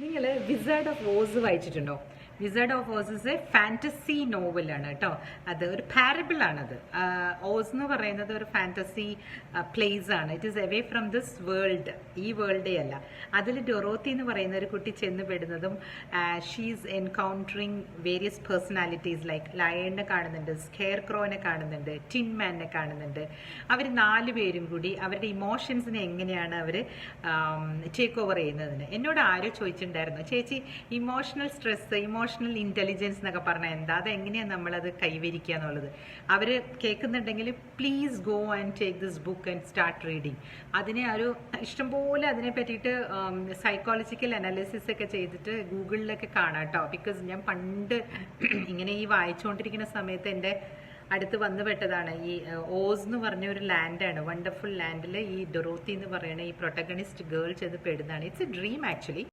നിങ്ങൾ wizard of Oz വായിച്ചിട്ടുണ്ടോ? Wizard of Oz is a fantasy നോവലാണ് കേട്ടോ. അത് ഒരു പാരബിൾ ആണത്. ഓസ് എന്ന് പറയുന്നത് ഒരു ഫാന്റസി പ്ലേസ് ആണ്. It is away from this world. ഈ വേൾഡേ അല്ല. അതിൽ ഡൊറോത്തി എന്ന് പറയുന്ന ഒരു കുട്ടി ചെന്ന് പെടുന്നതും ഷീസ് എൻകൗണ്ടറിങ് വേരിയസ് പേഴ്സണാലിറ്റീസ് ലൈക്ക് ലയണിനെ കാണുന്നുണ്ട്, സ്കെയർ ക്രോനെ കാണുന്നുണ്ട്, ടിൻ മാനിനെ കാണുന്നുണ്ട്. അവർ 4 പേരും കൂടി അവരുടെ ഇമോഷൻസിനെ എങ്ങനെയാണ് അവർ ടേക്ക് ഓവർ ചെയ്യുന്നതിന് എന്നോട് ആരോ ചോദിച്ചിട്ടുണ്ടായിരുന്നു, ചേച്ചി ഇമോഷണൽ സ്ട്രെസ്, ഇമോഷണൽ ഇന്റലിജൻസ് എന്നൊക്കെ പറഞ്ഞാൽ എന്താ, അതെങ്ങനെയാണ് നമ്മളത് കൈവരിക്കുക എന്നുള്ളത്. അവർ കേൾക്കുന്നുണ്ടെങ്കിൽ please go and take this book and start reading. അതിനെ ഒരു ഇഷ്ടംപോലെ അതിനെ പറ്റിയിട്ട് സൈക്കോളജിക്കൽ അനാലിസിസ് ഒക്കെ ചെയ്തിട്ട് ഗൂഗിളിലൊക്കെ കാണാം കേട്ടോ. ബിക്കോസ് ഞാൻ പണ്ട് ഇങ്ങനെ ഈ വായിച്ചുകൊണ്ടിരിക്കുന്ന സമയത്ത് എൻ്റെ അടുത്ത് വന്നു പെട്ടതാണ് ഈ ഓസ് എന്ന് പറഞ്ഞ ഒരു ലാൻഡാണ്, വണ്ടർഫുൾ ലാൻഡിൽ ഈ ഡൊറോത്തി എന്ന് പറയുന്ന ഈ പ്രൊട്ടഗണിസ്റ്റ് ഗേൾ ചെന്ന് പെടുന്നതാണ്. It's a dream actually.